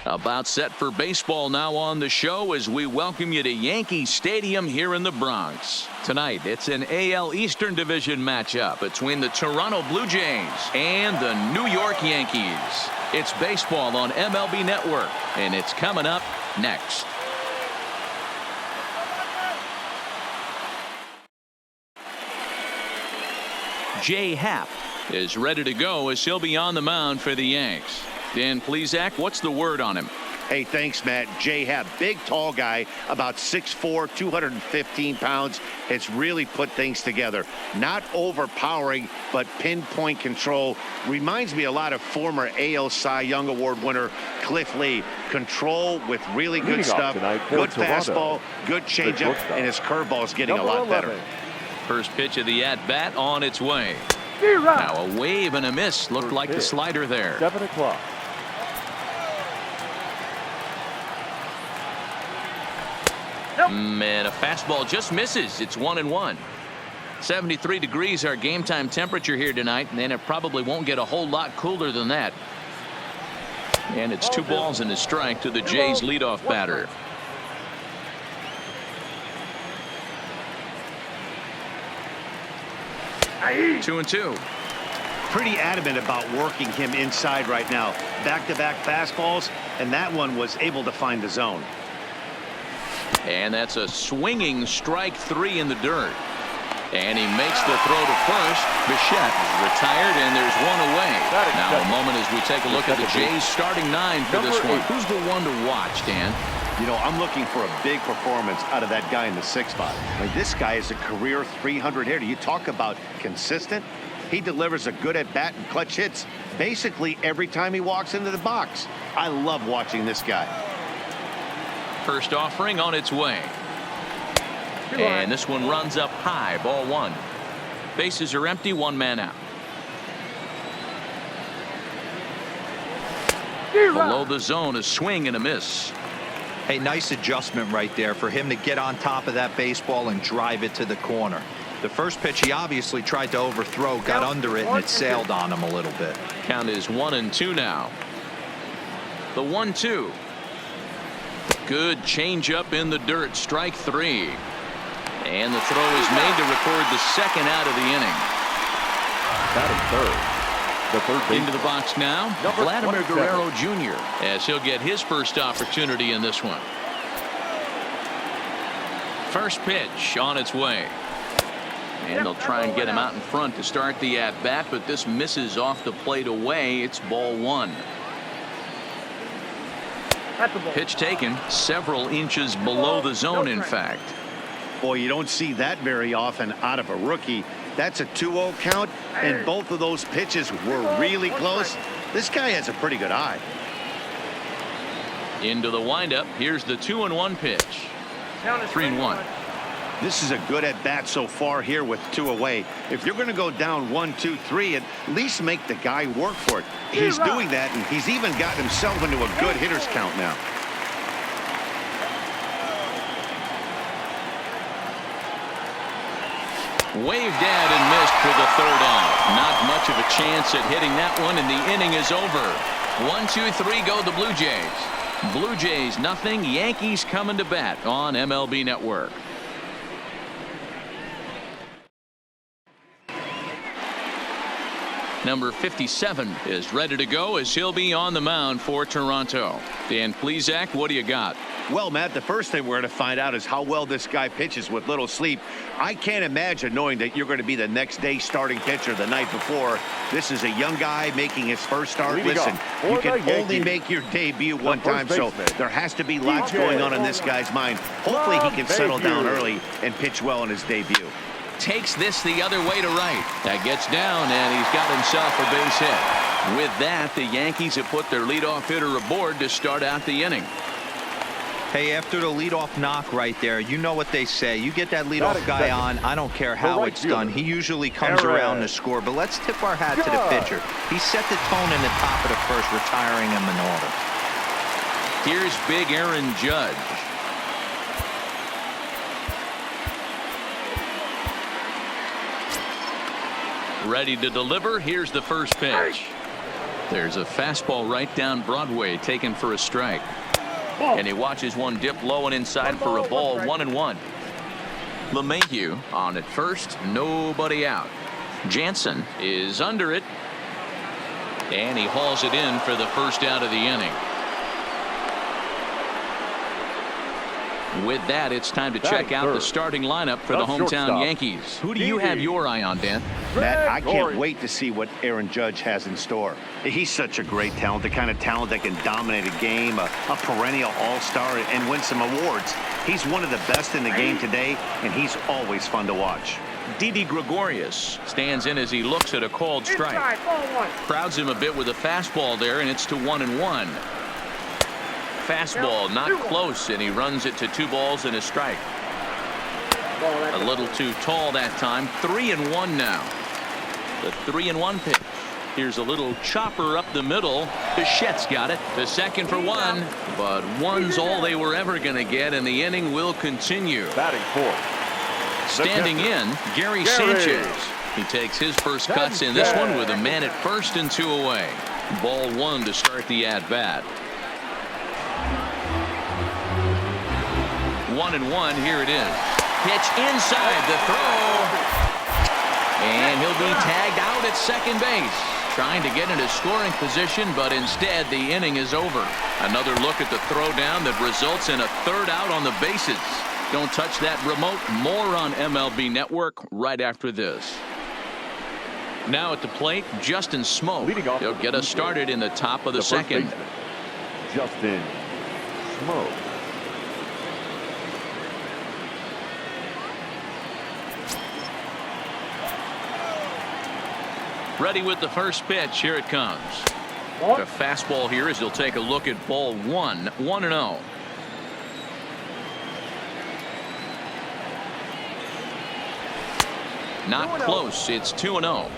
About set for baseball now on the show as we welcome you to Yankee Stadium here in the Bronx. Tonight, it's an AL Eastern Division matchup between the Toronto Blue Jays and the New York Yankees. It's baseball on MLB Network, and it's coming up next. J.A.Happ is ready to go as he'll be on the mound for the Yanks. Dan Plesac, what's the word on him? Hey, thanks, Matt. J.A.Happ, big, tall guy, about 6'4", 215 pounds. Has really put things together. Not overpowering, but pinpoint control. Reminds me a lot of former AL Cy Young Award winner Cliff Lee. Control with really good stuff. Good fastball, good changeup, and his curveball is getting a lot better. First pitch of the at-bat on its way. Now a wave and a miss. Looked like the slider there. 7 o'clock. And a fastball just misses. It's 1-1. 73 degrees our game time temperature here tonight, and it probably won't get a whole lot cooler than that. And it's 2 balls and a strike to the Jays leadoff batter. Two and two. Pretty adamant about working him inside right now. Back-to-back fastballs, and that one was able to find the zone. And that's a swinging strike 3 in the dirt. And he makes the throw to first. Bichette is retired, and there's one away. Now a moment as we take a look at the Jays starting 9 for this one. Who's the one to watch, Dan? You know, I'm looking for a big performance out of that guy in the 6th spot. I mean, this guy is a career 300 hitter. You talk about consistent. He delivers a good at-bat and clutch hits basically every time he walks into the box. I love watching this guy. First offering on its way. And this one runs up high. Ball 1. Bases are empty. 1 man out. Below the zone, a swing and a miss. Hey, nice adjustment right there for him to get on top of that baseball and drive it to the corner. The first pitch he obviously tried to overthrow, got under it, and it sailed on him a little bit. Count is 1-2 now. The 1-2. Good changeup in the dirt. Strike 3. And the throw is made to record the 2nd out of the inning. Batting third. The third into the box now, Vladimir Guerrero Jr. as he'll get his first opportunity in this one. First pitch on its way. And they'll try and get him out in front to start the at-bat, but this misses off the plate away. It's ball 1. Pitch taken several inches below the zone, in fact. Boy, you don't see that very often out of a rookie. That's a 2-0 count, and both of those pitches were really close. This guy has a pretty good eye. Into the windup. Here's the 2-1 pitch. 3-1. This is a good at-bat so far here with 2 away. If you're going to go down 1, 2, 3, at least make the guy work for it. He's doing that, and he's even gotten himself into a good hitter's count now. Waved at and missed for the 3rd out. Not much of a chance at hitting that one, and the inning is over. 1, 2, 3 go the Blue Jays. Blue Jays nothing. Yankees coming to bat on MLB Network. Number 57 is ready to go as he'll be on the mound for Toronto. Dan Plesac, what do you got? Well, Matt, the first thing we're going to find out is how well this guy pitches with little sleep. I can't imagine knowing that you're going to be the next day starting pitcher the night before. This is a young guy making his first start. Listen, you can only make your debut one time, so there has to be lots going on in this guy's mind. Hopefully he can settle down early and pitch well in his debut. Takes this the other way to right. That gets down, and he's got himself a base hit. With that, the Yankees have put their leadoff hitter aboard to start out the inning. Hey, after the leadoff knock right there, you know what they say. You get that leadoff guy on, I don't care how it's done. He usually comes around to score, but let's tip our hat to the pitcher. He set the tone in the top of the first, retiring him in order. Here's big Aaron Judge. Ready to deliver. Here's the first pitch. There's a fastball right down Broadway taken for a strike. And he watches one dip low and inside for a ball. 1-1. LeMahieu on at first. Nobody out. Jansen is under it. And he hauls it in for the first out of the inning. With that, it's time to check out the starting lineup for the hometown Yankees. Who do you have your eye on, Dan? Matt, I can't wait to see what Aaron Judge has in store. He's such a great talent, the kind of talent that can dominate a game, a perennial all-star, and win some awards. He's one of the best in the game today, and he's always fun to watch. Didi Gregorius stands in as he looks at a called strike. Crowds him a bit with a fastball there, and it's to 1-1. Fastball not close, and he runs it to 2 balls and a strike. A little too tall that time. 3-1 now. The 3-1 pitch. Here's a little chopper up the middle. Bichette's got it. The second for 1, but 1's all they were ever going to get, and the inning will continue. Batting fourth. Standing in, Gary Sanchez. He takes his first cuts in this one with a man at first and 2 away. Ball 1 to start the at-bat. 1-1. Here it is. Pitch inside the throw. And he'll be tagged out at second base. Trying to get into scoring position, but instead the inning is over. Another look at the throwdown that results in a 3rd out on the bases. Don't touch that remote. More on MLB Network right after this. Now at the plate, Justin Smoak. He'll get us started in the top of the second. Justin Smoak. Ready with the first pitch. Here it comes. The fastball here as he'll take a look at ball 1. 1-0. Not close. It's 2-0.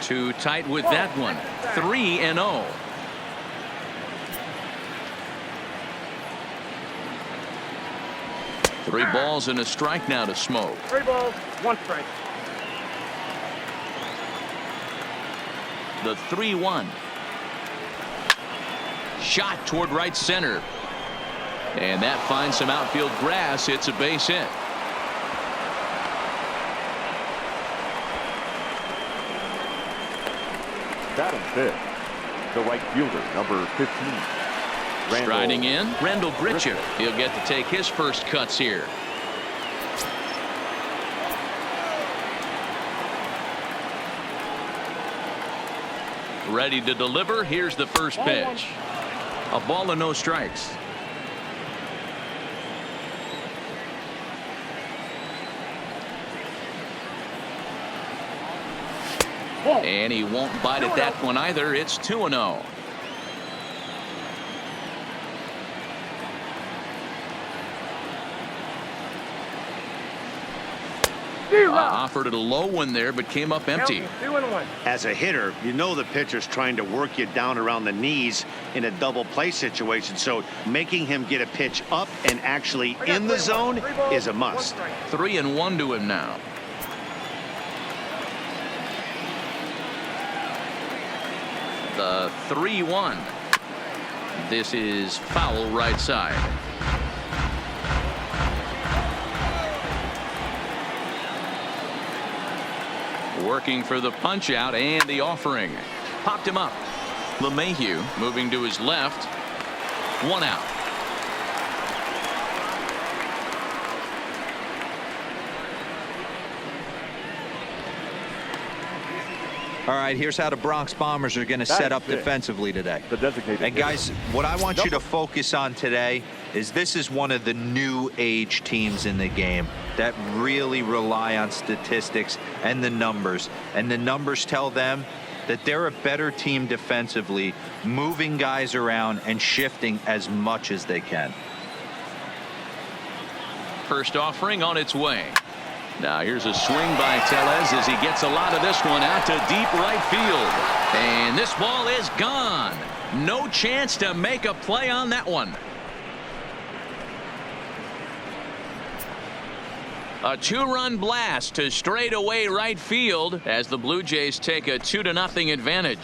Too tight with that one. 3-0. Three balls and a strike now to Smoak. 3 balls, 1 strike. The 3-1. Shot toward right center. And that finds some outfield grass. It's a base hit. Batting fifth, the right fielder, number 15. Striding in, Randall Grichuk. He'll get to take his first cuts here. Ready to deliver. Here's the first pitch. A ball and no strikes. And he won't bite at that one either. It's 2-0. Offered it a low one there, but came up empty. 2-1. As a hitter, you know the pitcher's trying to work you down around the knees in a double play situation, so making him get a pitch up and actually in the zone is a must. 3-1 to him now. The 3-1. This is foul right side. Working for the punch out and the offering. Popped him up. LeMahieu moving to his left. 1 out. All right, here's how the Bronx Bombers are going to set up defensively today. The designated And guys, what I want you to focus on today is this is one of the new age teams in the game that really rely on statistics and the numbers. And the numbers tell them that they're a better team defensively, moving guys around and shifting as much as they can. First offering on its way. Now here's a swing by Tellez as he gets a lot of this one out to deep right field. And this ball is gone. No chance to make a play on that one. A two-run blast to straightaway right field as the Blue Jays take a 2-0 advantage.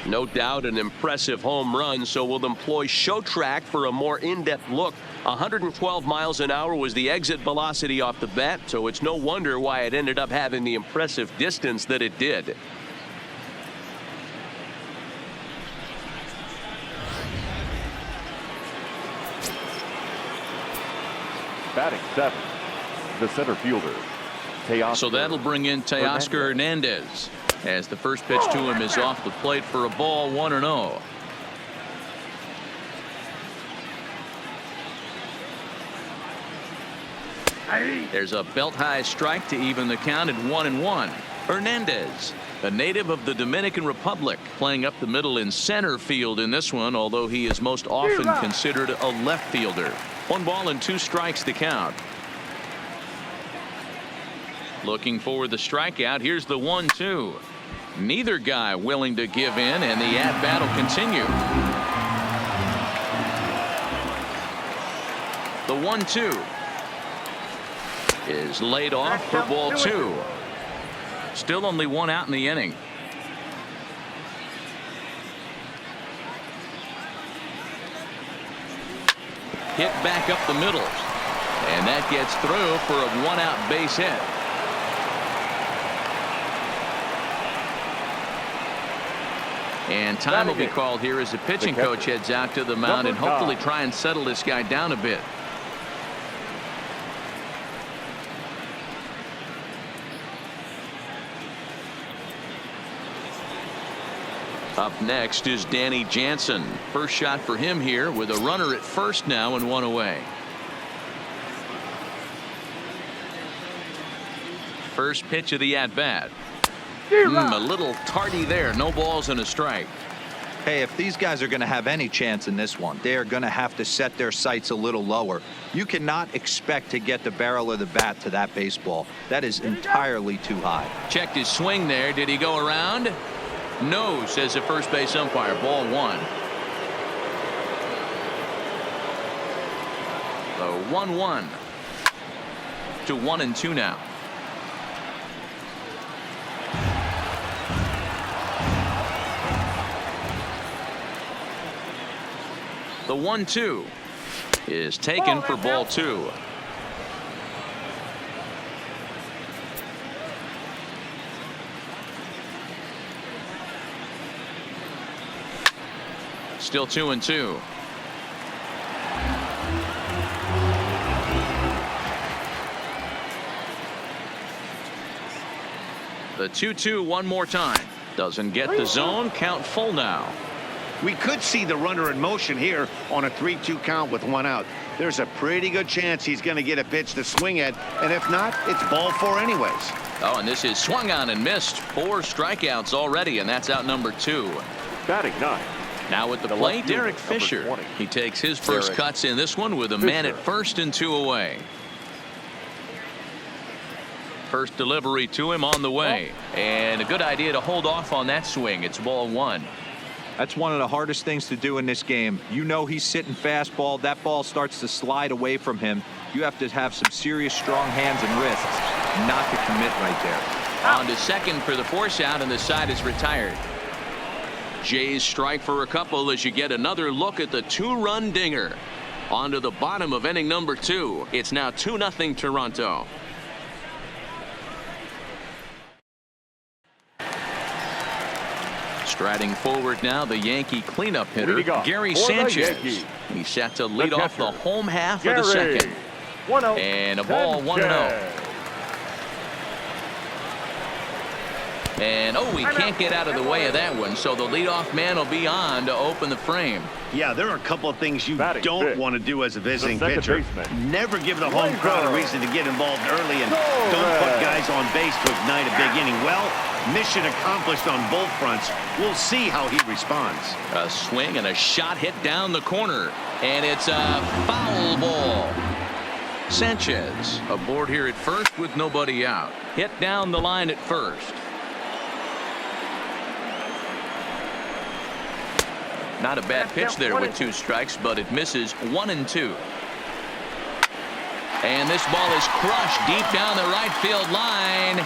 No doubt an impressive home run, so we'll employ show track for a more in-depth look. 112 miles an hour was the exit velocity off the bat, so it's no wonder why it ended up having the impressive distance that it did. Batting 7, the center fielder, Teoscar. So that'll bring in Teoscar Hernandez, as the first pitch to him is off the plate for a ball, 1-0. There's a belt-high strike to even the count at 1-1. Hernandez, a native of the Dominican Republic, playing up the middle in center field in this one, although he is most often considered a left fielder. 1 ball and 2 strikes to count. Looking for the strikeout. Here's the 1-2. Neither guy willing to give in, and the at-bat will continue. The 1-2 is laid off for ball 2. Still only 1 out in the inning. Hit back up the middle, and that gets through for a 1-out base hit. And time will be called here as the pitching coach heads out to the mound and hopefully try and settle this guy down a bit. Up next is Danny Jansen. First shot for him here with a runner at first now and 1 away. First pitch of the at-bat. A little tardy there. No balls and a strike. Hey, if these guys are going to have any chance in this one, they are going to have to set their sights a little lower. You cannot expect to get the barrel of the bat to that baseball. That is entirely too high. Checked his swing there. Did he go around? No, says the first base umpire. Ball 1. The 1-1 to 1-2 now. The 1-2 is taken for ball 2. Still 2-2. The 2-2 one more time. Doesn't get the zone. Count full now. We could see the runner in motion here on a 3-2 count with 1 out. There's a pretty good chance he's going to get a pitch to swing at, and if not, it's ball 4 anyways. Oh, and this is swung on and missed. 4 strikeouts already, and that's out number 2. Batting 9. Now at the plate, Derek Fisher. He takes his first cuts in this one with a man at first and 2 away. First delivery to him on the way, and a good idea to hold off on that swing. It's ball 1. That's one of the hardest things to do in this game. You know he's sitting fastball. That ball starts to slide away from him. You have to have some serious strong hands and wrists not to commit right there. On to second for the force out, and the side is retired. Jays strike for a couple as you get another look at the 2-run dinger. On to the bottom of inning number 2. It's now 2-0 Toronto. Striding forward now, the Yankee cleanup hitter, Gary Sanchez. He's set to lead off the home half of the second. And a ball, 1-0. And, he can't get out of the way of that one, so the leadoff man will be on to open the frame. Yeah, there are a couple of things you don't want to do as a visiting pitcher. Never give the home crowd a reason to get involved early, and don't put guys on base to ignite a big inning. Well, mission accomplished on both fronts. We'll see how he responds. A swing and a shot hit down the corner, and it's a foul ball. Sanchez aboard here at first with nobody out. Hit down the line at first. Not a bad pitch there with 2 strikes, but it misses 1-2. And this ball is crushed deep down the right field line.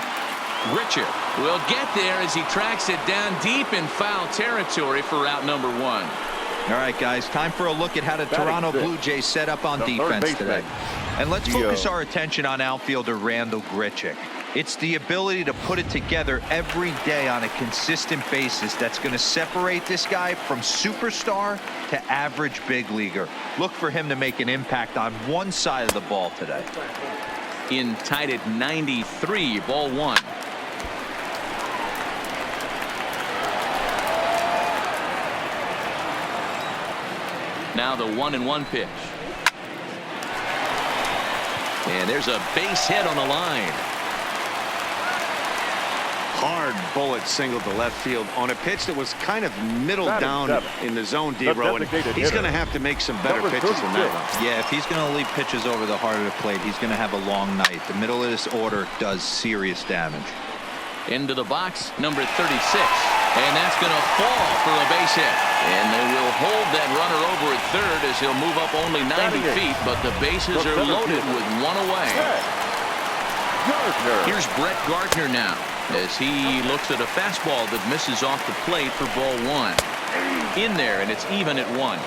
Grichuk will get there as he tracks it down deep in foul territory for out number 1. All right, guys, time for a look at how the Toronto Blue Jays set up on defense today. And let's focus our attention on outfielder Randall Grichuk. It's the ability to put it together every day on a consistent basis that's going to separate this guy from superstar to average big leaguer. Look for him to make an impact on one side of the ball today. In tied at 93, ball 1. Now the 1-1 pitch. And there's a base hit on the line. Hard bullet single to left field on a pitch that was kind of middle down in the zone, D-Row, and he's going to have to make some better pitches than that one. Yeah, if he's going to leave pitches over the heart of the plate, he's going to have a long night. The middle of this order does serious damage. Into the box, number 36, and that's going to fall for a base hit. And they will hold that runner over at third as he'll move up only 90 feet, but the bases are loaded with 1 away. Here's Brett Gardner now as he looks at a fastball that misses off the plate for ball 1. In there, and it's even at 1.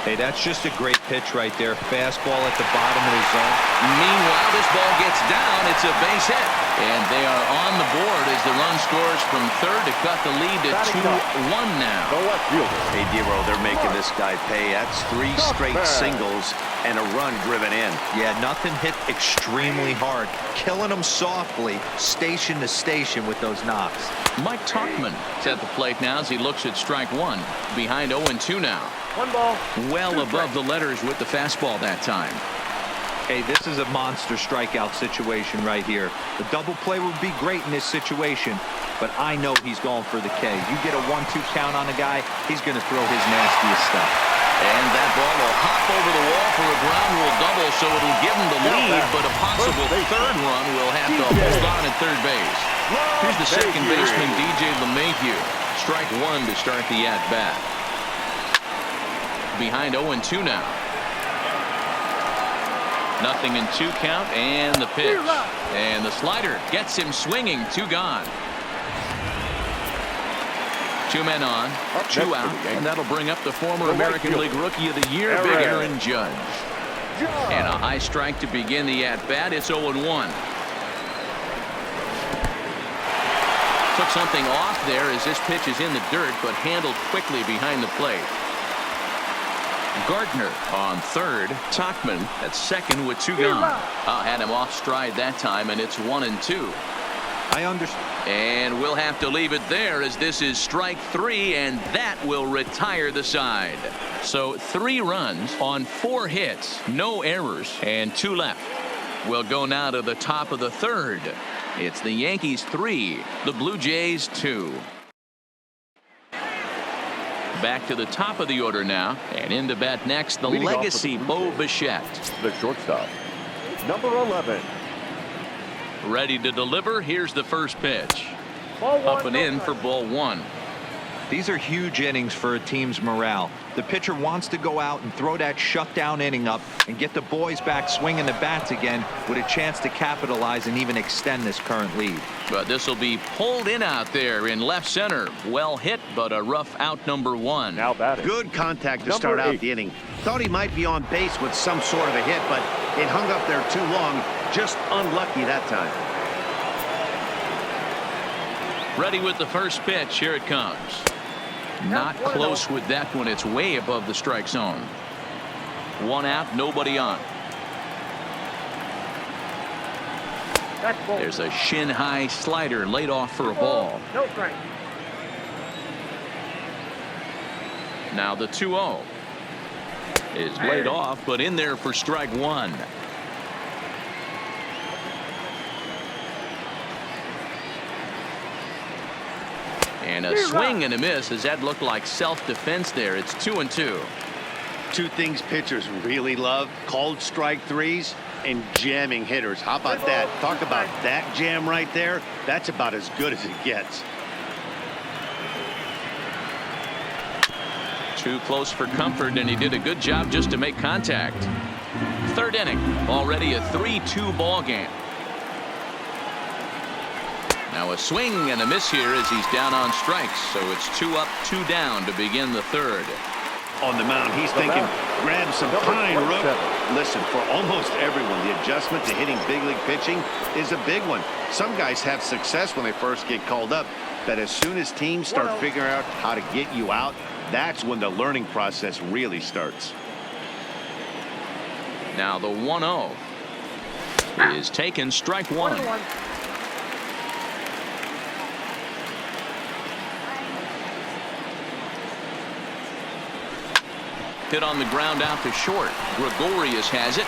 Hey, that's just a great pitch right there. Fastball at the bottom of the zone. Meanwhile, this ball gets down. It's a base hit. And they are on the board as the run scores from third to cut the lead to 2-1 now. Hey, D-Row, they're making this guy pay. That's 3 straight singles and a run driven in. Yeah, nothing hit extremely hard. Killing them softly, station to station with those knocks. Mike Tauchman is at the plate now as he looks at strike 1. Behind 0-2 now. 1 ball. Well above the letters with the fastball that time. Hey, this is a monster strikeout situation right here. The double play would be great in this situation, but I know he's going for the K. You get a 1-2 count on a guy, he's going to throw his nastiest stuff. And that ball will hop over the wall for a ground rule double, so it'll give him the lead, but a possible third run will have to hold on at third base. Here's the second baseman, DJ LeMahieu. Strike 1 to start the at-bat. Behind 0-2 now. 0-2 count, and the pitch. And the slider gets him swinging. 2 gone. 2 men on, 2 out, and that'll bring up the former American League Rookie of the Year, Big Aaron Judge. And a high strike to begin the at-bat. It's 0-1. Took something off there as this pitch is in the dirt, but handled quickly behind the plate. Gardner on third. Tauchman at second with 2 gone. Had him off stride that time, and it's 1-2. I understand. And we'll have to leave it there as this is strike 3, and that will retire the side. So 3 runs on 4 hits, no errors, and 2 left. We'll go now to the top of the third. It's the Yankees 3, the Blue Jays 2. Back to the top of the order now, and in to bat next, the legacy Bo Bichette. The shortstop, number 11. Ready to deliver. Here's the first pitch. Up and in for ball 1. These are huge innings for a team's morale. The pitcher wants to go out and throw that shutdown inning up and get the boys back swinging the bats again with a chance to capitalize and even extend this current lead. But this will be pulled in out there in left center. Well hit, but a rough out number 1. Now batting. Good contact to start out the inning. Thought he might be on base with some sort of a hit, but it hung up there too long. Just unlucky that time. Ready with the first pitch. Here it comes. Not close with that one. It's way above the strike zone. 1 out, nobody on. There's a shin-high slider laid off for a ball. No strike. Now the 2-0 is laid off, but in there for strike 1. And a swing and a miss as that looked like self-defense there. It's 2-2. 2 things pitchers really love: called strike 3s and jamming hitters. How about that? Talk about that jam right there. That's about as good as it gets. Too close for comfort, and he did a good job just to make contact. Third inning, already a 3-2 ball game. Now a swing and a miss here as he's down on strikes, so it's 2 up, 2 down to begin the third. On the mound, he's thinking, grab some pine root. Listen, for almost everyone, the adjustment to hitting big league pitching is a big one. Some guys have success when they first get called up, but as soon as teams start figuring out how to get you out, that's when the learning process really starts. Now the 1-0 is taken, strike one. Hit on the ground out to short. Gregorius has it.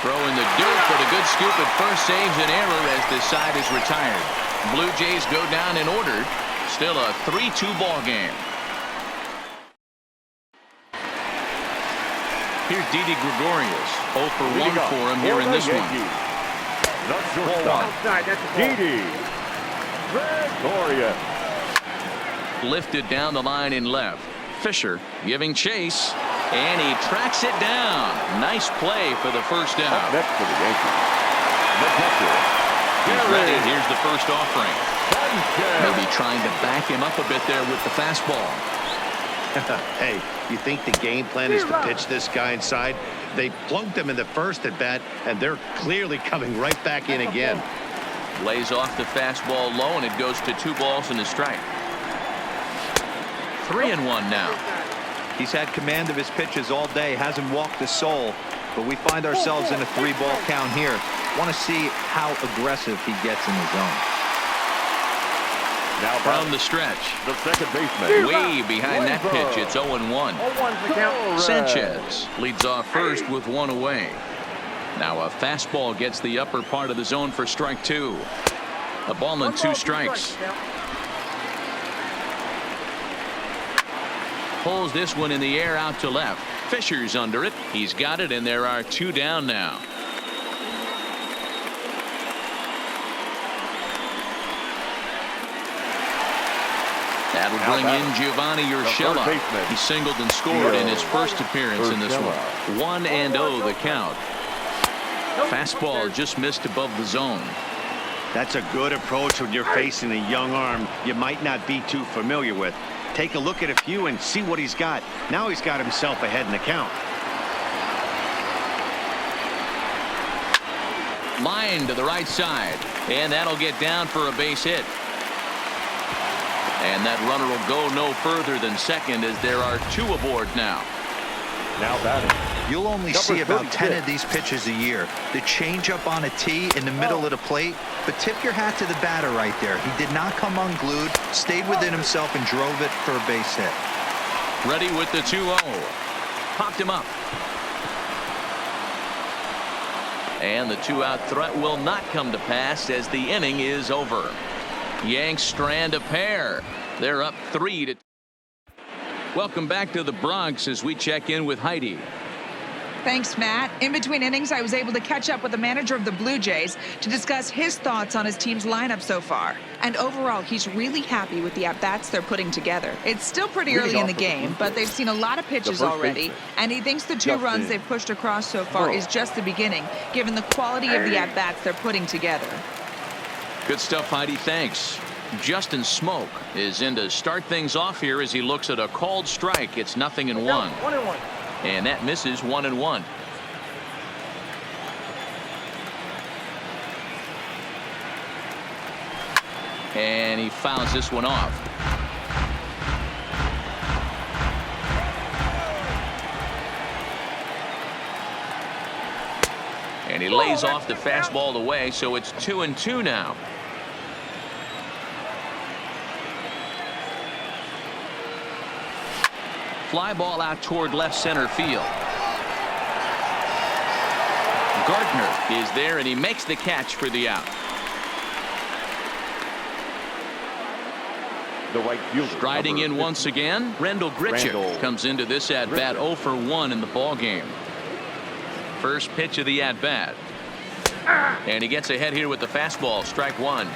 Throwing the dirt, but a good scoop at first saves an error as this side is retired. Blue Jays go down in order. Still a 3-2 ball game. Here's Didi Gregorius. 0 for 1 for him here in this one. Didi Gregorius. Lifted down the line in left. Fisher giving chase, and he tracks it down. Nice play for the first out. Next for the Yankees, the catcher. He's ready. Here's the first offering. Maybe trying to back him up a bit there with the fastball. Hey, you think the game plan is to pitch this guy inside? They plunked him in the first at bat, and they're clearly coming right back in again. Lays off the fastball low, and it goes to 2 balls and a strike. 3-1 now. He's had command of his pitches all day, hasn't walked a soul, but we find ourselves in a 3-ball count here. Want to see how aggressive he gets in the zone. Now from the stretch, the second baseman. Way behind that pitch, it's 0-1. Sanchez leads off first with 1 away. Now a fastball gets the upper part of the zone for strike 2. A ball and 2 strikes. Pulls this one in the air out to left. Fisher's under it. He's got it, and there are 2 down now. That'll bring in Giovanni Urshela. He singled and scored in his first appearance in this one. 1-0 the count. Fastball just missed above the zone. That's a good approach when you're facing a young arm you might not be too familiar with. Take a look at a few and see what he's got. Now he's got himself ahead in the count. Line to the right side, and that'll get down for a base hit. And that runner will go no further than second as there are 2 aboard now. Now batting. You'll only see about 10 of these pitches a year. The changeup on a tee in the middle of the plate, but tip your hat to the batter right there. He did not come unglued, stayed within himself, and drove it for a base hit. Ready with the 2-0. Popped him up. And the 2-out threat will not come to pass as the inning is over. Yanks strand a pair. They're up 3-2. Welcome back to the Bronx as we check in with Heidi. Thanks, Matt. In between innings, I was able to catch up with the manager of the Blue Jays to discuss his thoughts on his team's lineup so far. And overall, he's really happy with the at-bats they're putting together. It's still pretty early in the game, but they've seen a lot of pitches already, and he thinks the 2 runs they've pushed across so far is just the beginning, given the quality of the at-bats they're putting together. Good stuff, Heidi. Thanks. Justin Smoke is in to start things off here as he looks at a called strike. It's 0-1. 1-1. And that misses 1-1. And he fouls this one off. And he lays off the fastball away, so it's 2-2 now. Fly ball out toward left center field. Gardner is there, and he makes the catch for the out. The right fielder, striding in once again, Rendell Grichuk comes into this at-bat 0 for 1 in the ball game. First pitch of the at-bat. And he gets ahead here with the fastball, strike 1.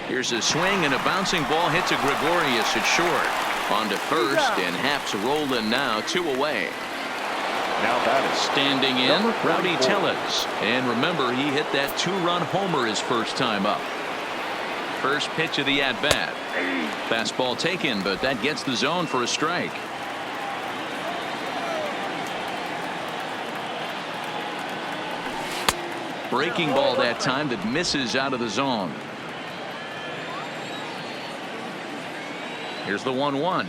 Here's a swing, and a bouncing ball hits a Gregorius at short. On to first, and Happ's rolling now, 2 away. Now batting. Standing in, Rowdy Tellez. And remember, he hit that 2-run homer his first time up. First pitch of the at-bat. Fastball taken, but that gets the zone for a strike. Breaking ball that time that misses out of the zone. Here's the 1-1.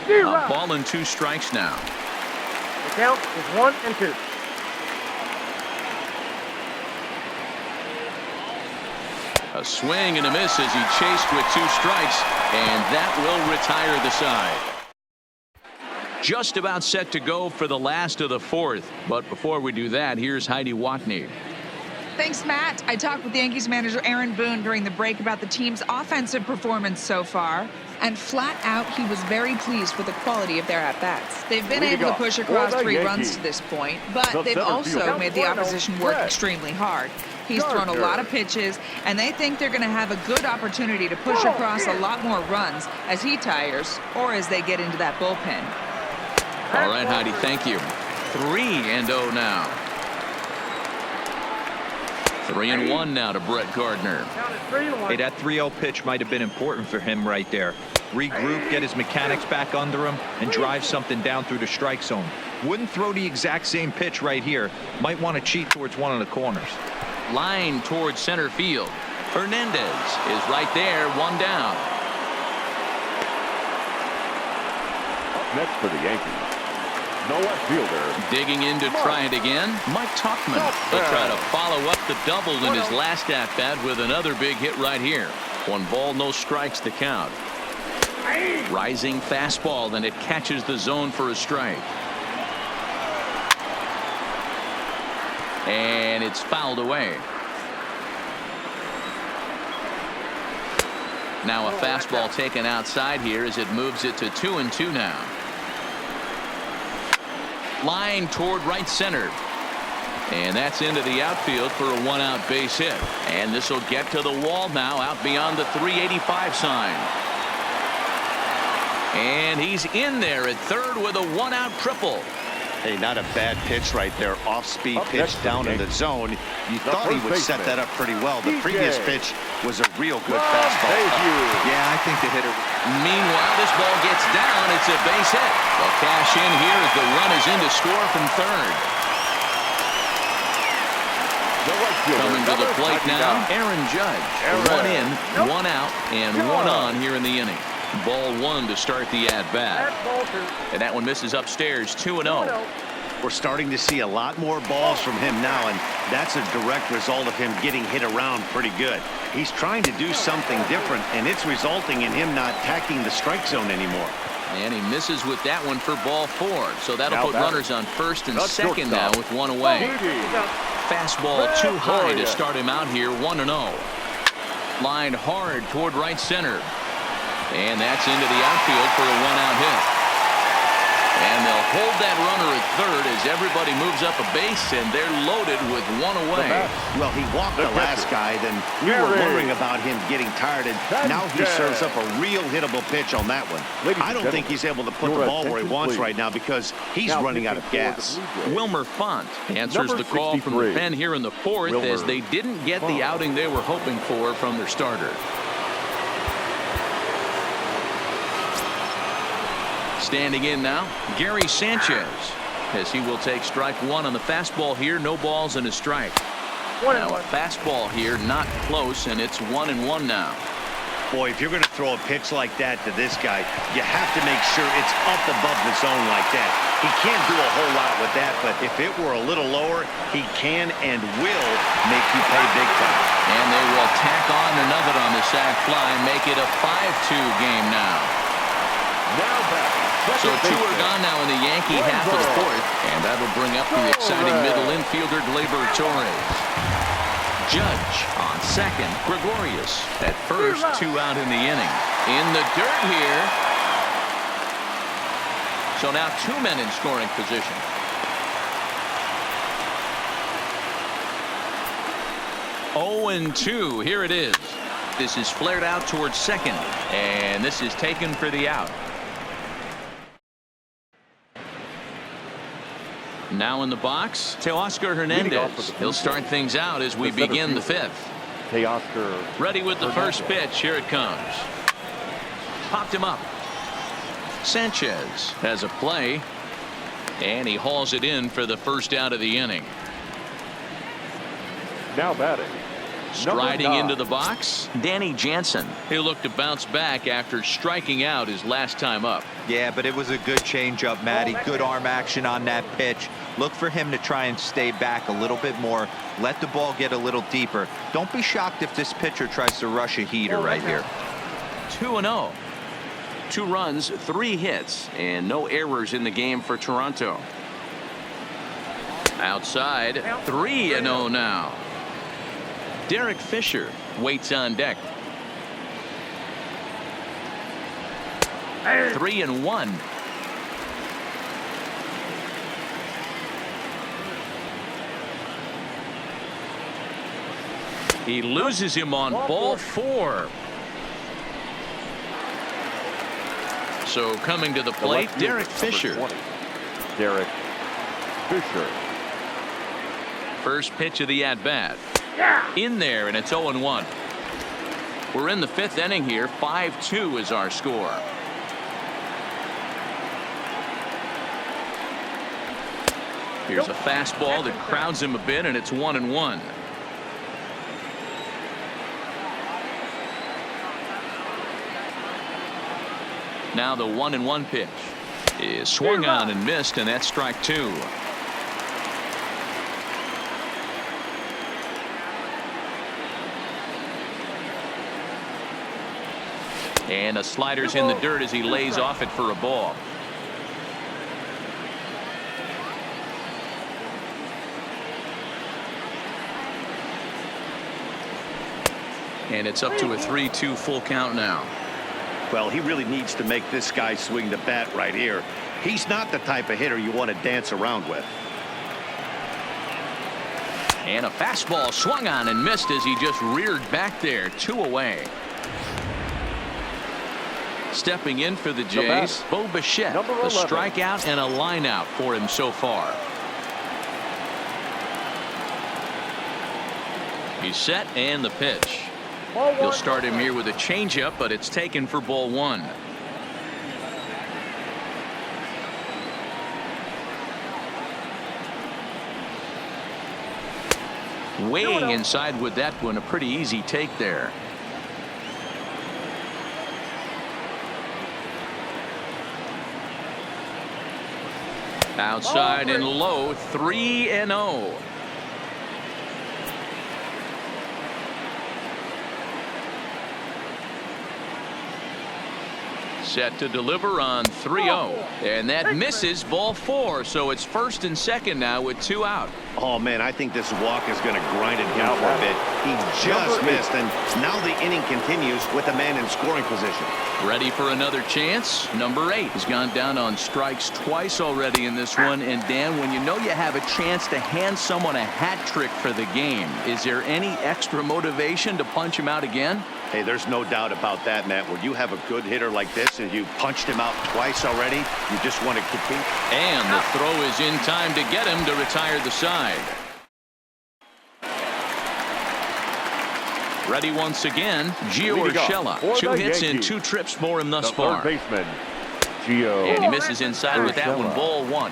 A ball and 2 strikes now. The count is 1-2. A swing and a miss as he chased with 2 strikes, and that will retire the side. Just about set to go for the last of the 4th, but before we do that, here's Heidi Watney. Thanks, Matt. I talked with Yankees manager Aaron Boone during the break about the team's offensive performance so far, and flat out, he was very pleased with the quality of their at-bats. They've been able to push across 3 runs to this point, but they've also made the opposition work extremely hard. He's thrown a lot of pitches, and they think they're going to have a good opportunity to push across a lot more runs as he tires or as they get into that bullpen. All right, Heidi, thank you. 3-0 now. 3-1 now to Brett Gardner. Hey, that 3-0 pitch might have been important for him right there. Regroup, get his mechanics back under him, and drive something down through the strike zone. Wouldn't throw the exact same pitch right here. Might want to cheat towards one of the corners. Line towards center field. Hernandez is right there, 1 down. Up next for the Yankees, no left fielder. Digging in to try it again, Mike Tauchman. He'll try to follow up the double in his last at-bat with another big hit right here. 1 ball, no strikes to count. Rising fastball, then it catches the zone for a strike. And it's fouled away. Now a fastball taken outside here as it moves it to 2-2 now. Line toward right center. And that's into the outfield for a 1-out base hit. And this will get to the wall now out beyond the 385 sign. And he's in there at third with a 1-out triple. Hey, not a bad pitch right there. Off-speed pitch down in the zone. You thought he would set that up pretty well. The previous pitch was a real good fastball. Yeah, I think the hitter. Meanwhile, this ball gets down. It's a base hit. They'll cash in here as the run is in to score from third. Coming to the plate now, Aaron Judge. 1 in, 1 out, and 1 on here in the inning. Ball 1 to start the at-bat. And that one misses upstairs, 2-0. We're starting to see a lot more balls from him now, and that's a direct result of him getting hit around pretty good. He's trying to do something different, and it's resulting in him not attacking the strike zone anymore. And he misses with that one for ball 4. So that'll put runners on first and second now with 1 away. Fastball too high to start him out here, 1-0. Lined hard toward right center. And that's into the outfield for a 1-out hit. And they'll hold that runner at third as everybody moves up a base, and they're loaded with 1 away. Well, he walked the last guy, then we were worrying about him getting tired, and now he serves up a real hittable pitch on that one. I don't think he's able to put the ball where he wants right now because he's running out of gas. Wilmer Font answers the call from the pen here in the 4th as they didn't get the outing they were hoping for from their starter. Standing in now, Gary Sanchez, as he will take strike 1 on the fastball here. No balls and a strike. Now a fastball here, not close, and it's 1-1 now. Boy, if you're going to throw a pitch like that to this guy, you have to make sure it's up above the zone like that. He can't do a whole lot with that, but if it were a little lower, he can and will make you pay big time. And they will tack on another on the sac fly, make it a 5-2 game now. Now back. So 2 are gone now in the Yankee half of the 4th, and that'll bring up the exciting middle infielder Gleyber Torres. Judge on second, Gregorius at first, 2 out in the inning. In the dirt here. So now 2 men in scoring position. 0-2. Here it is. This is flared out towards second, and this is taken for the out. Now in the box, Teoscar Hernandez. He'll start things out as we begin the fifth. Ready with the first pitch. Here it comes. Popped him up. Sanchez has a play, and he hauls it in for the first out of the inning. Now batting. Striding into the box, Danny Jansen. He'll look to bounce back after striking out his last time up. Yeah, but it was a good changeup, Matty. Good arm action on that pitch. Look for him to try and stay back a little bit more. Let the ball get a little deeper. Don't be shocked if this pitcher tries to rush a heater right here. 2-0. 2 runs, 3 hits, and no errors in the game for Toronto. Outside, 3-0 now. Derek Fisher waits on deck. 3-1. He loses him on ball 4. So coming to the plate, Derek Fisher. Derek Fisher. First pitch of the at-bat. In there, and it's 0-1. We're in the 5th inning here. 5-2 is our score. Here's a fastball that crowds him a bit, and it's 1-1. Now the 1-1 pitch is swung on and missed, and that's strike 2. And a slider's in the dirt as he lays off it for a ball. And it's up to a 3-2 full count now. Well, he really needs to make this guy swing the bat right here. He's not the type of hitter you want to dance around with. And a fastball swung on and missed as he just reared back there. 2 away. Stepping in for the Jays, Bo Bichette. A strikeout and a line out for him so far. He's set, and the pitch. He'll start him here with a changeup, but it's taken for ball 1. Weighing inside with that one, a pretty easy take there. Outside and low, 3-0. Set to deliver on 3-0, and that misses ball 4, so it's first and second now with 2 out. Oh man, I think this walk is going to grind it down for a bit. He just missed, and now the inning continues with a man in scoring position. Ready for another chance. Number 8 has gone down on strikes twice already in this one. And Dan, when you know you have a chance to hand someone a hat trick for the game, is there any extra motivation to punch him out again? Hey, there's no doubt about that, Matt. When you have a good hitter like this and you punched him out twice already, you just want to compete. And the throw is in time to get him to retire the side. Ready once again, Gio Urshela. 2 hits and 2 trips for him thus far. Third baseman, Gio. And he misses inside with that one, ball 1.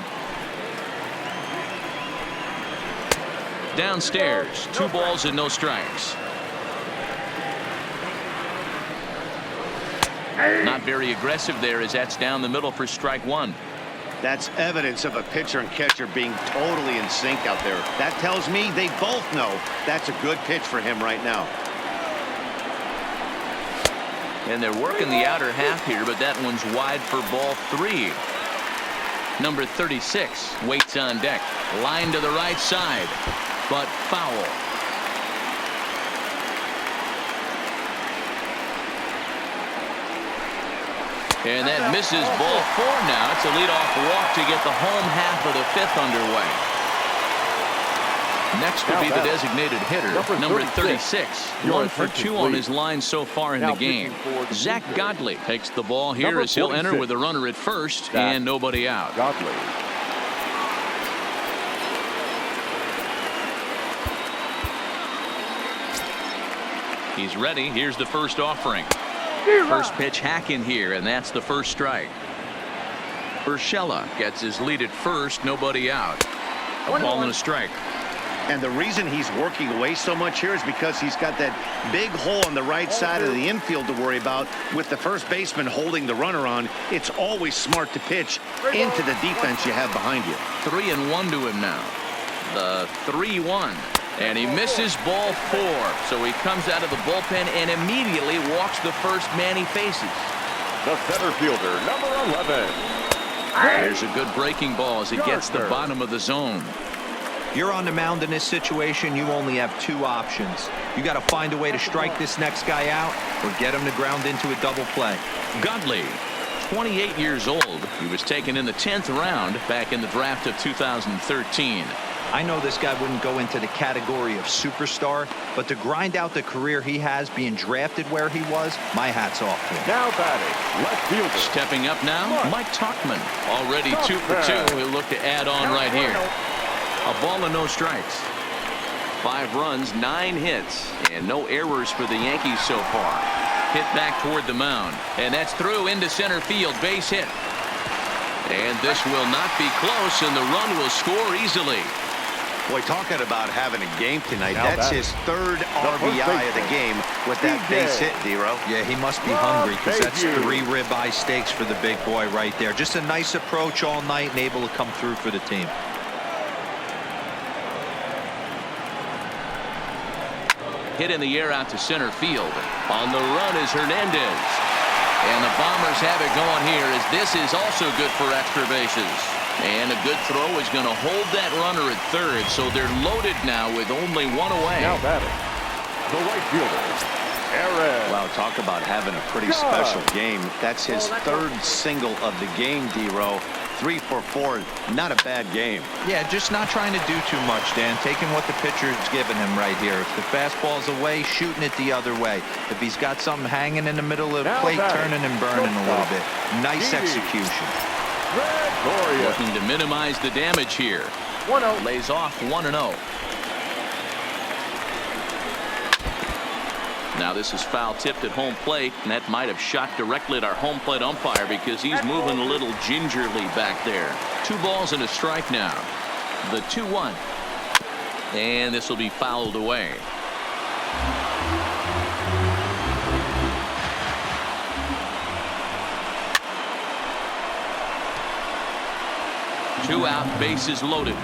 Downstairs, 2 balls and no strikes. Not very aggressive there as that's down the middle for strike 1. That's evidence of a pitcher and catcher being totally in sync out there. That tells me they both know that's a good pitch for him right now. And they're working the outer half here, but that one's wide for ball 3. Number 36 waits on deck. Line to the right side, but foul. And that misses ball 4 now. It's a leadoff walk to get the home half of the 5th underway. Next will be the designated hitter, number 36. 1 for 2 on his line so far in the game. Zach Godley takes the ball here as he'll enter with a runner at first and nobody out. Godley. He's ready. Here's the first offering. First pitch hack in here, and that's the first strike. Urshela gets his lead at first, nobody out. A ball and a strike. And the reason he's working away so much here is because he's got that big hole on the right side of the infield to worry about. With the first baseman holding the runner on, it's always smart to pitch into the defense you have behind you. 3-1 to him now. The 3-1. And he misses ball 4. So he comes out of the bullpen and immediately walks the first man he faces. The center fielder, number 11. There's a good breaking ball as it gets the bottom of the zone. You're on the mound in this situation. You only have 2 options. You got to find a way to strike this next guy out or get him to ground into a double play. Godley, 28 years old. He was taken in the 10th round back in the draft of 2013. I know this guy wouldn't go into the category of superstar, but to grind out the career he has being drafted where he was, my hat's off to him. Now batting, left fielder. Stepping up now, Mike Tuchman. Already 2 for 2. He'll look to add on right here. A ball and no strikes. 5 runs, 9 hits, and no errors for the Yankees so far. Hit back toward the mound, and that's through into center field. Base hit. And this will not be close, and the run will score easily. Boy, talking about having a game tonight. That's his 3rd RBI of the game with that base hit, Dero. Yeah, he must be hungry because that's 3 ribeye steaks for the big boy right there. Just a nice approach all night and able to come through for the team. Hit in the air out to center field. On the run is Hernandez. And the Bombers have it going here as this is also good for extra bases. And a good throw is going to hold that runner at 3rd, so they're loaded now with only 1 away. Now batting, the right fielder, Aaron. Wow, talk about having a pretty special game. That's his 3rd single of the game, Dero. 3 for 4, not a bad game. Yeah, just not trying to do too much, Dan. Taking what the pitcher's giving him right here. If the fastball's away, shooting it the other way. If he's got something hanging in the middle of the plate, turning and burning a little bit. Nice execution. Looking to minimize the damage here. 1-0. Lays off 1-0. Now this is foul tipped at home plate, and that might have shot directly at our home plate umpire because he's moving a little gingerly back there. 2 balls and a strike now. The 2-1. And this will be fouled away. Two out, bases loaded.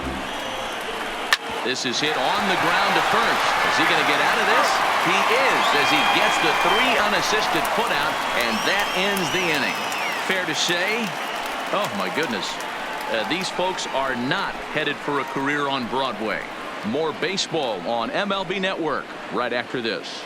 This is hit on the ground to first. Is he going to get out of this? He is, as he gets the 3 unassisted putout, and that ends the inning. Fair to say, oh my goodness, these folks are not headed for a career on Broadway. More baseball on MLB Network right after this.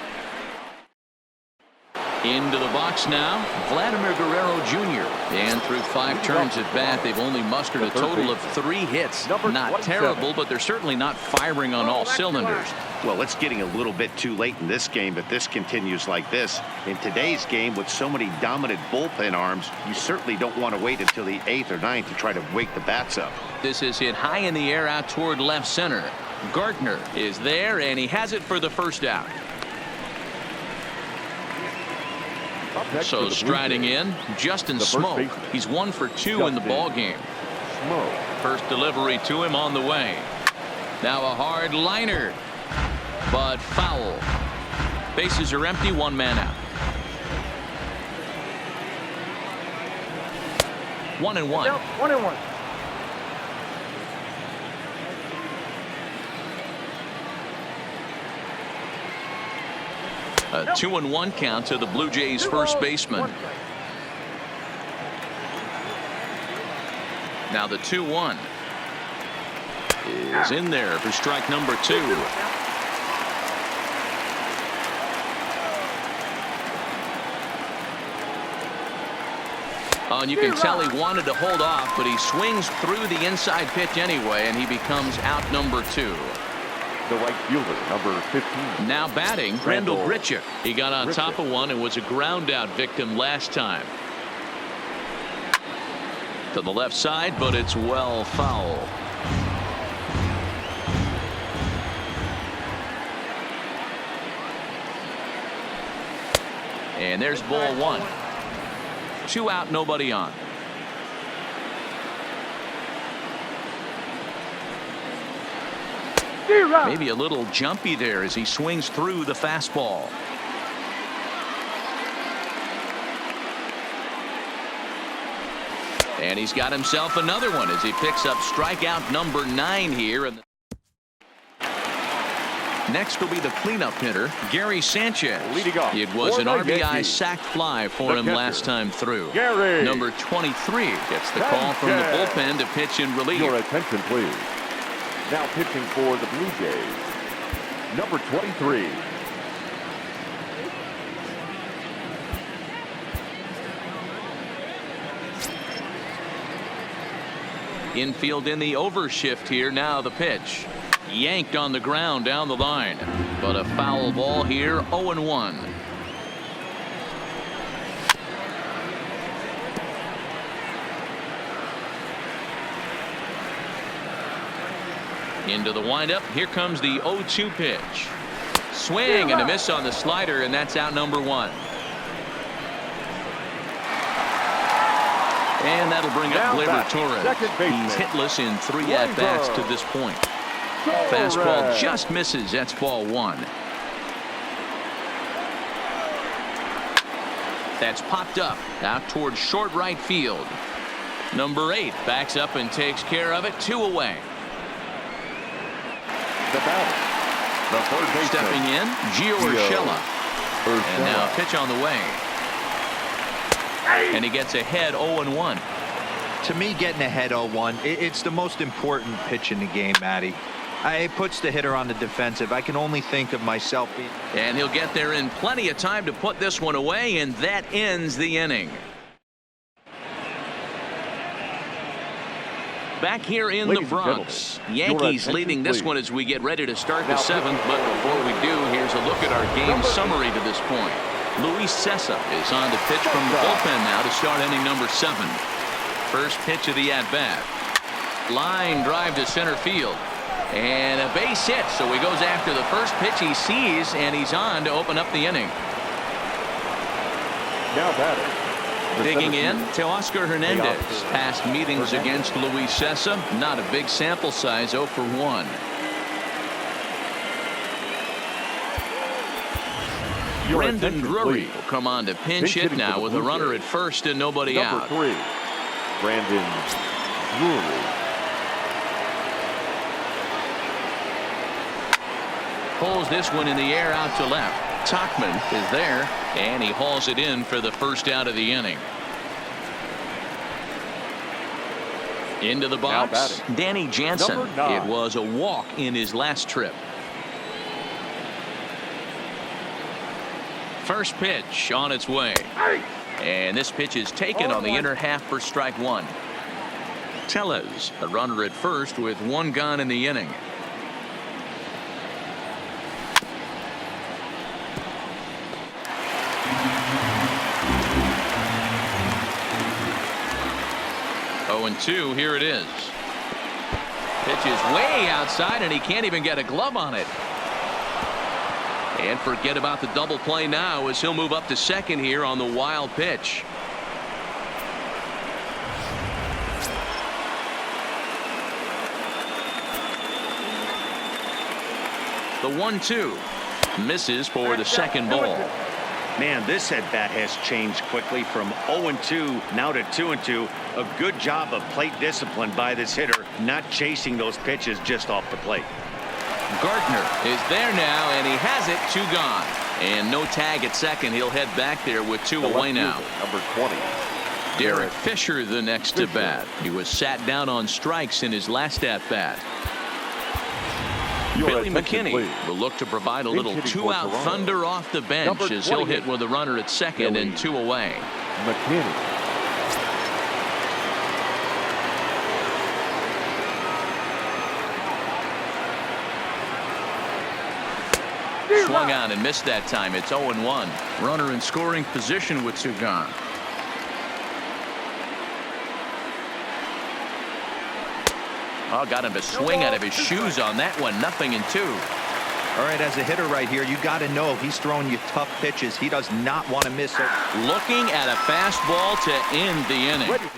Into the box now, Vladimir Guerrero Jr. And through 5 turns at bat, they've only mustered a total of 3 hits. Not terrible, but they're certainly not firing on all cylinders. Well, it's getting a little bit too late in this game if this continues like this. In today's game, with so many dominant bullpen arms, you certainly don't want to wait until the 8th or 9th to try to wake the bats up. This is hit high in the air out toward left center. Gardner is there, and he has it for the first out. So striding in, Justin Smoke. He's 1 for 2 in the ball game. First delivery to him on the way. Now a hard liner, but foul. Bases are empty, 1 man out. 1-1. 1-1. A 2-1 count to the Blue Jays first baseman. Now the 2-1 is in there for strike number 2. And you can tell he wanted to hold off, but he swings through the inside pitch anyway, and he becomes out number 2. the right fielder, number 15. Now batting, Randall Grichuk. He got on top of one and was a ground out victim last time. To the left side, but it's well foul. And there's ball one. 2 out, nobody on. Maybe a little jumpy there as he swings through the fastball. And he's got himself another one as he picks up strikeout number 9 here. Next will be the cleanup hitter, Gary Sanchez. It was an RBI sac fly for him last time through. Number 23 gets the call from the bullpen to pitch in relief. Your attention, please. Now pitching for the Blue Jays, number 23. Infield in the overshift here. Now the pitch. Yanked on the ground down the line. But a foul ball here, 0-1. Into the windup. Here comes the 0-2 pitch. Swing and a miss on the slider, and that's out number 1. And that'll bring up Gleyber Torres. He's hitless in 3 at-bats to this point. Fastball just misses. That's ball 1. That's popped up out towards short right field. Number 8 backs up and takes care of it. 2 away. The batter, the third baseman, stepping in, Gio Urshela. And now pitch on the way. And he gets ahead 0-1. To me, getting ahead 0-1, it's the most important pitch in the game, Matty. It puts the hitter on the defensive. I can only think of myself being... And he'll get there in plenty of time to put this one away, and that ends the inning. Back here in the Bronx, Yankees leading this one as we get ready to start the 7th. But before we do, here's a look at our game summary to this point. Luis Cessa is on to pitch from the bullpen now to start inning number 7. First pitch of the at-bat. Line drive to center field. And a base hit, so he goes after the first pitch he sees, and he's on to open up the inning. Now batting. Digging in, Teoscar Hernandez. Past meetings against Luis Cessa, not a big sample size, 0 for 1. Brendan Drury will come on to pinch hit now with a runner at first and nobody out. Number 3, Brendan Drury. Pulls this one in the air out to left. Tachman is there, and he hauls it in for the first out of the inning. Into the box, Danny Jansen. It was a walk in his last trip. First pitch on its way. And this pitch is taken on the inner half for strike 1. Tellez, a runner at first with 1 gone in the inning. And 2, here it is. Pitch is way outside, and he can't even get a glove on it. And forget about the double play now as he'll move up to second here on the wild pitch. The 1-2 misses for the second ball. Man, this at-bat has changed quickly from 0-2 now to 2-2. A good job of plate discipline by this hitter, not chasing those pitches just off the plate. Gardner is there now, and he has it. 2 gone. And no tag at second. He'll head back there with 2 away now. Number 20. Derek Fisher the next to bat. He was sat down on strikes in his last at-bat. Billy McKinney will look to provide a little 2-out thunder off the bench as he'll hit with a runner at second and 2 away. McKinney. Swung on and missed that time. It's 0-1. Runner in scoring position with two gone. Oh, got him to swing out of his shoes on that one. 0-2. All right, as a hitter right here, you got to know he's throwing you tough pitches. He does not want to miss it. Looking at a fastball to end the inning.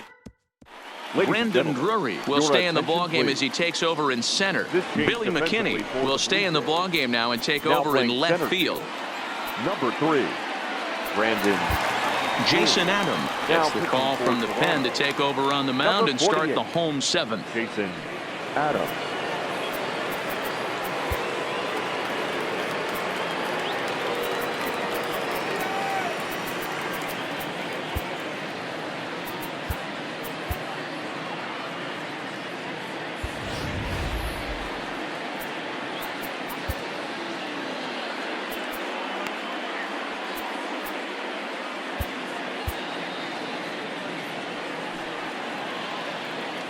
Brendan Drury will stay in the ballgame as he takes over in center. Billy McKinney will stay in the ballgame now and take over in left field. Number 3, Brandon. Jason Adam gets the call from the pen to take over on the mound and start the home seventh. Jason Adams.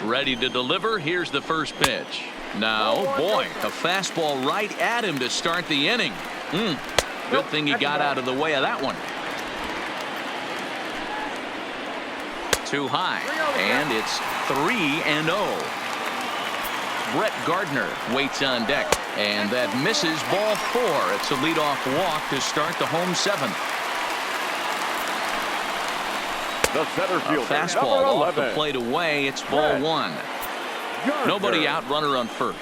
Ready to deliver. Here's the first pitch. Now, boy, a fastball right at him to start the inning. Good thing he got out of the way of that one. Too high, and it's 3-0. Brett Gardner waits on deck, and that misses ball 4. It's a leadoff walk to start the home seventh. The center fielder, fastball off the plate away. It's ball 1. Nobody out, runner on first.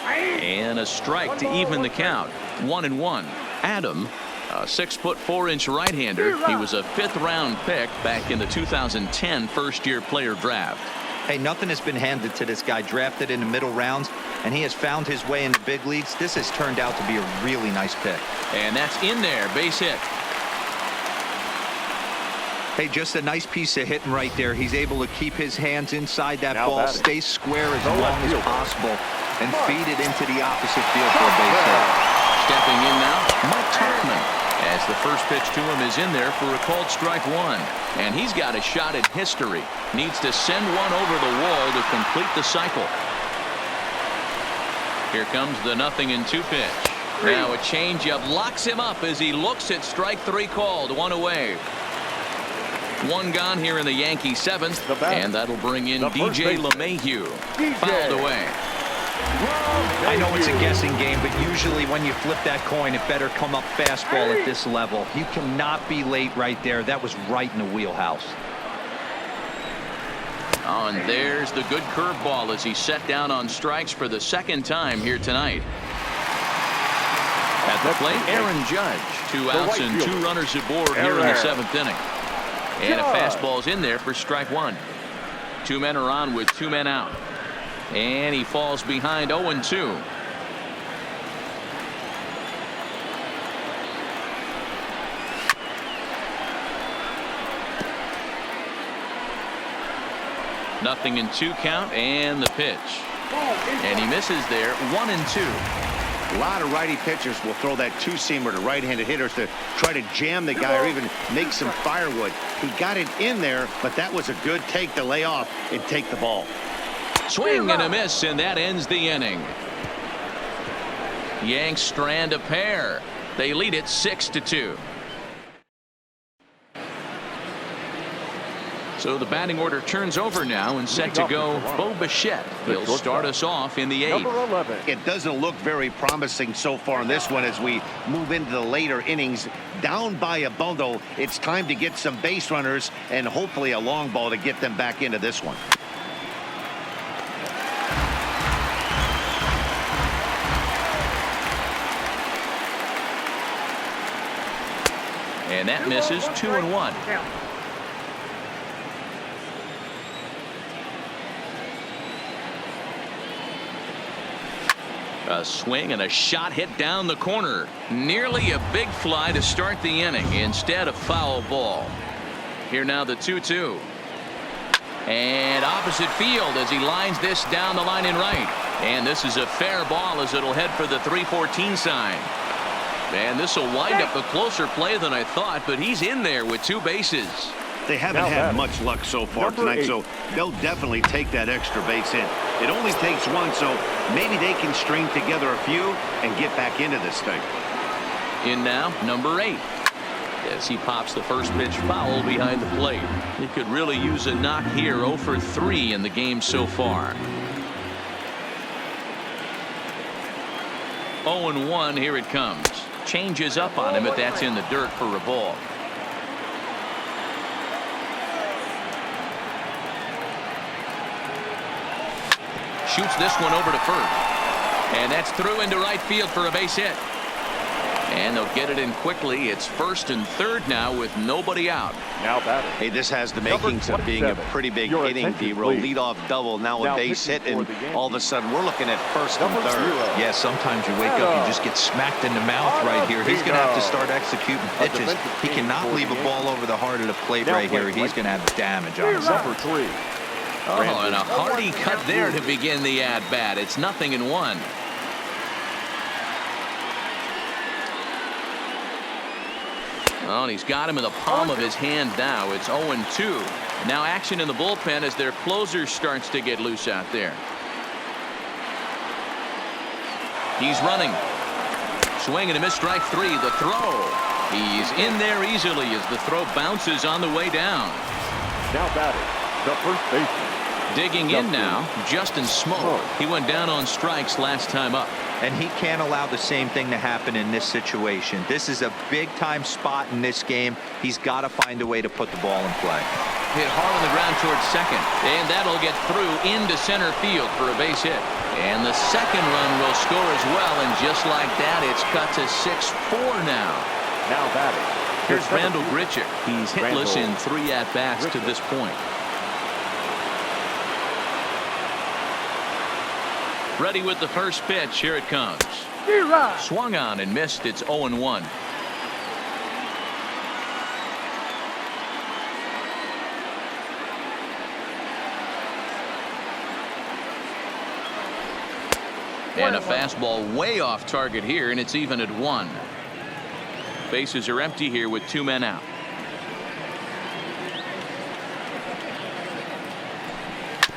And a strike to even the count. 1-1. Adam, a 6'4" right-hander. He was a 5th-round pick back in the 2010 first-year player draft. Hey, nothing has been handed to this guy. Drafted in the middle rounds, and he has found his way in the big leagues. This has turned out to be a really nice pick. And that's in there. Base hit. Hey, just a nice piece of hitting right there. He's able to keep his hands inside that ball, stay square as long as possible, and feed it into the opposite field for a base hit. Stepping in now, Mike Tuchman, as the first pitch to him is in there for a called strike 1. And he's got a shot at history. Needs to send one over the wall to complete the cycle. Here comes the 0-2 pitch. Now a changeup locks him up as he looks at strike 3 called. 1 away. 1 gone here in the Yankee 7th, and that'll bring in DJ LeMahieu. Fouled away. I know it's a guessing game, but usually when you flip that coin, it better come up fastball at this level. You cannot be late right there. That was right in the wheelhouse. Oh, and there's the good curveball as he set down on strikes for the 2nd time here tonight. At the plate, Aaron Judge. 2 outs and 2 runners aboard here in the 7th inning. And a fastball's in there for strike 1. 2 men are on with 2 men out. And he falls behind 0-2. Nothing in 2 count, and the pitch. And he misses there. 1-2. A lot of righty pitchers will throw that 2-seamer to right-handed hitters to try to jam the guy or even make some firewood. He got it in there, but that was a good take to lay off and take the ball. Swing and a miss, and that ends the inning. Yanks strand a pair. They lead it 6-2. So the batting order turns over now and set to go Bo Bichette. He'll start us off in the 8th. It doesn't look very promising so far in this one as we move into the later innings. Down by a bundle, it's time to get some base runners and hopefully a long ball to get them back into this one. And that misses. 2-1. A swing and a shot hit down the corner. Nearly a big fly to start the inning. Instead, a foul ball. Here now the 2-2. And opposite field as he lines this down the line in right. And this is a fair ball as it'll head for the 3-14 sign. And this will wind up a closer play than I thought, but he's in there with 2 bases. They haven't had much luck so far tonight, so they'll definitely take that extra base hit. It only takes 1, so maybe they can string together a few and get back into this thing. In now, number 8. As he pops the first pitch foul behind the plate. He could really use a knock here. 0 for 3 in the game so far. 0-1. Here it comes. Changes up on him, but that's in the dirt for a ball. Shoots this one over to first. And that's through into right field for a base hit. And they'll get it in quickly. It's 1st and 3rd now with nobody out. Now batting. Hey, this has the makings of being a pretty big inning, D-Roll. Leadoff double, now a base hit, and all of a sudden we're looking at 1st and 3rd. Yeah, sometimes you wake up, you just get smacked in the mouth right here. He's going to have to start executing pitches. He cannot leave a ball over the heart of the plate right here. He's going to have damage on him. Number 3. Oh, and a hearty cut there to begin the at-bat. It's 0-1. Oh, and he's got him in the palm of his hand now. It's 0-2. Now action in the bullpen as their closer starts to get loose out there. He's running. Swing and a miss, strike 3. The throw. He's in there easily as the throw bounces on the way down. Now batting, the first baseman. Digging in now, Justin Smoke. He went down on strikes last time up. And he can't allow the same thing to happen in this situation. This is a big-time spot in this game. He's got to find a way to put the ball in play. Hit hard on the ground towards second. And that'll get through into center field for a base hit. And the second run will score as well. And just like that, it's cut to 6-4 now. Now batting. Here's Randall Grichuk. He's hitless in 3 at-bats to this point. Ready with the first pitch. Here it comes. Swung on and missed. It's 0-1. And a fastball way off target here, and it's even at 1. Bases are empty here with 2 men out.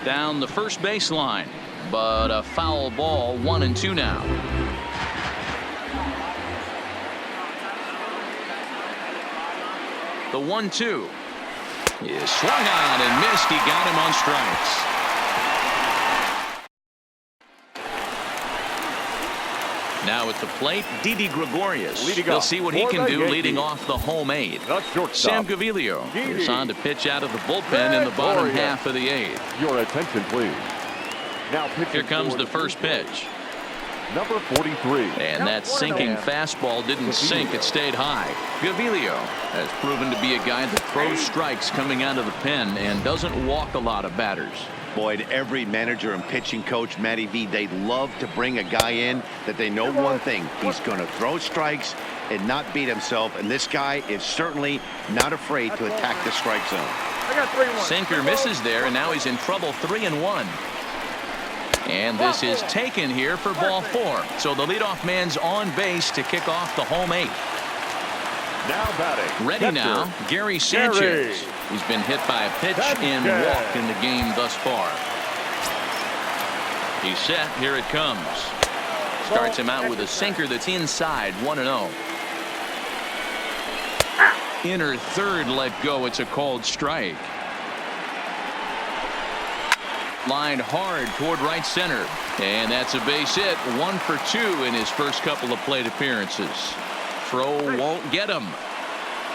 Down the first baseline. But a foul ball. 1-2 now. The 1-2 is swung on and missed. He got him on strikes. Now at the plate, Didi Gregorius. We'll see what he can do leading off the home 8. Sam Gaviglio is on to pitch out of the bullpen in the bottom half of the 8th. Your attention, please. Now here comes the first pitch. Number 43. And that sinking fastball didn't sink. It stayed high. Gaviglio has proven to be a guy that throws strikes coming out of the pen and doesn't walk a lot of batters. Boyd, every manager and pitching coach, Matty V, they love to bring a guy in that they know one thing. He's going to throw strikes and not beat himself. And this guy is certainly not afraid to attack the strike zone. Sinker misses there, and now he's in trouble. 3-1. And this is taken here for ball 4. So the leadoff man's on base to kick off the home 8. Now batting. Ready now, Gary Sanchez. He's been hit by a pitch and walk in the game thus far. He's set. Here it comes. Starts him out with a sinker that's inside. 1-0. Inner third let go. It's a called strike. Lined hard toward right center. And that's a base hit. 1 for 2 in his first couple of plate appearances. Throw won't get him.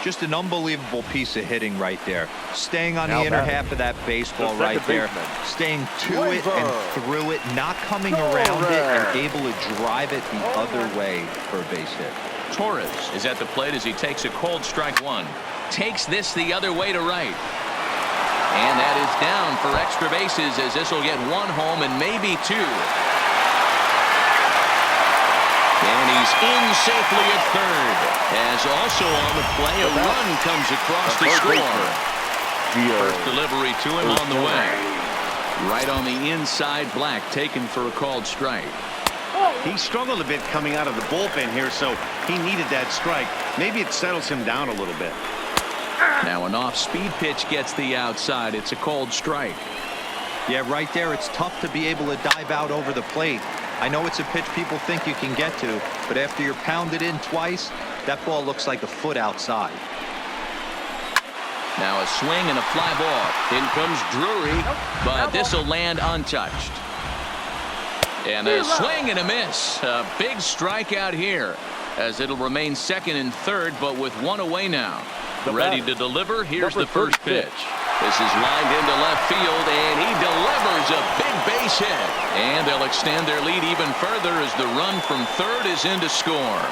Just an unbelievable piece of hitting right there. Staying on the inner half of that baseball right there. Staying to it and through it. Not coming around it and able to drive it the other way for a base hit. Torres is at the plate as he takes a cold strike 1. Takes this the other way to right. And that is down for extra bases as this will get 1 home and maybe 2. And he's in safely at third. As also on the play, a run comes across to score. First delivery to him on the way. Right on the inside, Black taken for a called strike. He struggled a bit coming out of the bullpen here, so he needed that strike. Maybe it settles him down a little bit. Now an off-speed pitch gets the outside. It's a called strike. Yeah, right there, it's tough to be able to dive out over the plate. I know it's a pitch people think you can get to, but after you're pounded in twice, That ball looks like a foot outside. Now a swing and a fly ball. In comes Drury, but this will land untouched. And a swing and a miss. A big strikeout here, as it'll remain second and third, but with one away now. Ready to deliver. Here's the first pitch. This is lined into left field, and he delivers a big base hit. And they'll extend their lead even further as the run from third is in to score.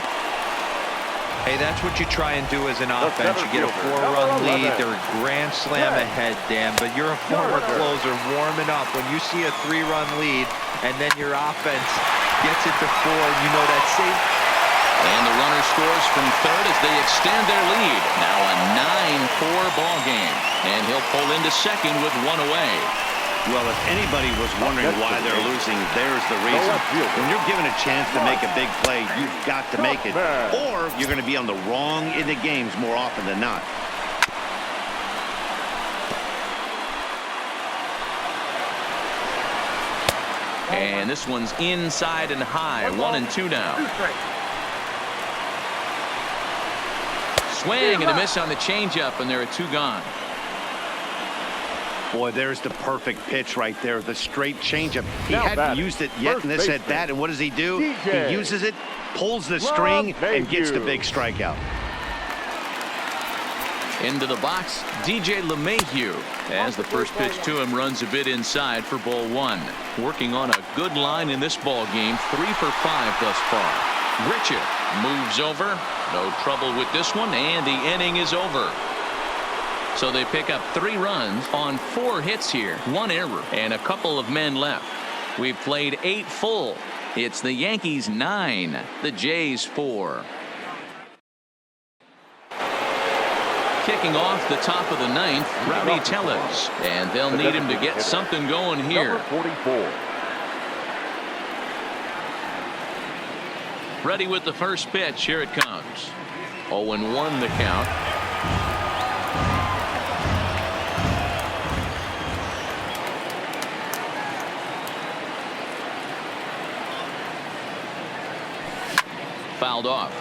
Hey, that's what you try and do as an offense. You get a 4-run lead. They're a grand slam ahead, Dan, but you're a former closer warming up. When you see a 3-run lead and then your offense gets it to 4, you know that's safe. And the runner scores from third as they extend their lead. Now a 9-4 ball game. And he'll pull into second with one away. Well, if anybody was wondering why they're losing, there's the reason. When you're given a chance to make a big play, you've got to make it. Or you're going to be on the wrong end of games more often than not. And this one's inside and high. 1-2 now. Swing and a miss on the changeup, and there are 2 gone. Boy, there's the perfect pitch right there, the straight changeup. He hadn't used it yet in this at bat, and what does he do? He uses it, pulls the string, and gets the big strikeout. Into the box, DJ LeMahieu, as the first pitch to him runs a bit inside for ball 1. Working on a good line in this ball game, 3 for 5 thus far. Richard moves over, no trouble with this one, and the inning is over. So they pick up 3 runs on 4 hits here, 1 error, and a couple of men left. We've played 8 full. It's the Yankees 9, the Jays 4. Kicking off the top of the 9th, Rowdy Tellez, and they'll need him to get something going here. Number 44. Ready with the first pitch. Here it comes. 0-1 the count. Fouled off.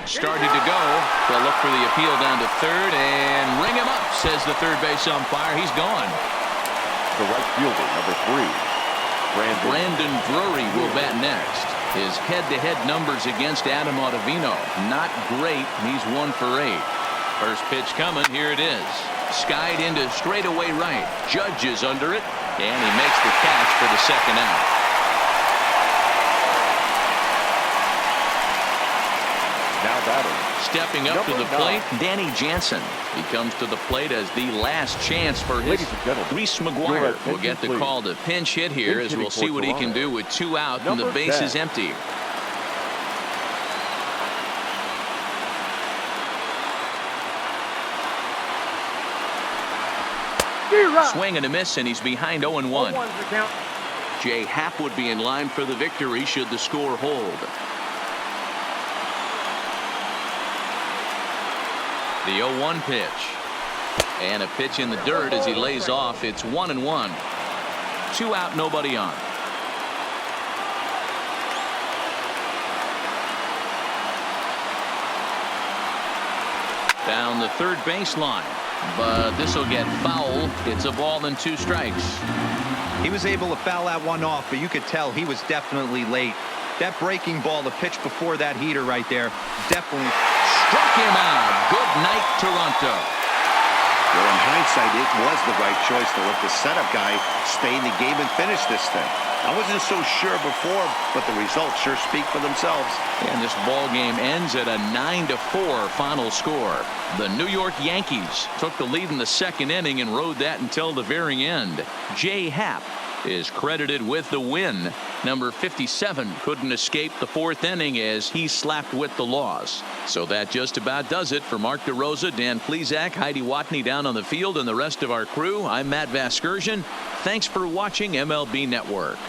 Started to go. They'll look for the appeal down to third and ring him up, says the third base umpire. He's gone. The right fielder, number 3. Brandon Drury will bat next. His head-to-head numbers against Adam Ottavino, not great. He's 1 for 8. First pitch coming. Here it is. Skied into straightaway right. Judge is under it, and he makes the catch for the second out. Now batting. Stepping up to the plate, Danny Jansen. He comes to the plate as the last chance for his. Reese McGuire will get the call to pinch hit here, as we'll see what he can do with 2 out and the base is empty. Swing and a miss, and he's behind 0-1. J.A.Happ would be in line for the victory should the score hold. The 0-1 pitch. And a pitch in the dirt as he lays off. It's 1-1. 2 out, nobody on. Down the third baseline. But this will get foul. It's a ball and 2 strikes. He was able to foul that one off, but you could tell he was definitely late. That breaking ball, the pitch before that heater right there, definitely struck him out. Good night, Toronto. Well, in hindsight, it was the right choice to let the setup guy stay in the game and finish this thing. I wasn't so sure before, but the results sure speak for themselves. And this ball game ends at a 9-4 final score. The New York Yankees took the lead in the second inning and rode that until the very end. J.A.Happ is credited with the win. Number 57 couldn't escape the 4th inning as he slapped with the loss. So that just about does it for Mark DeRosa, Dan Plesac, Heidi Watney down on the field, and the rest of our crew. I'm Matt Vasgersian. Thanks for watching MLB Network.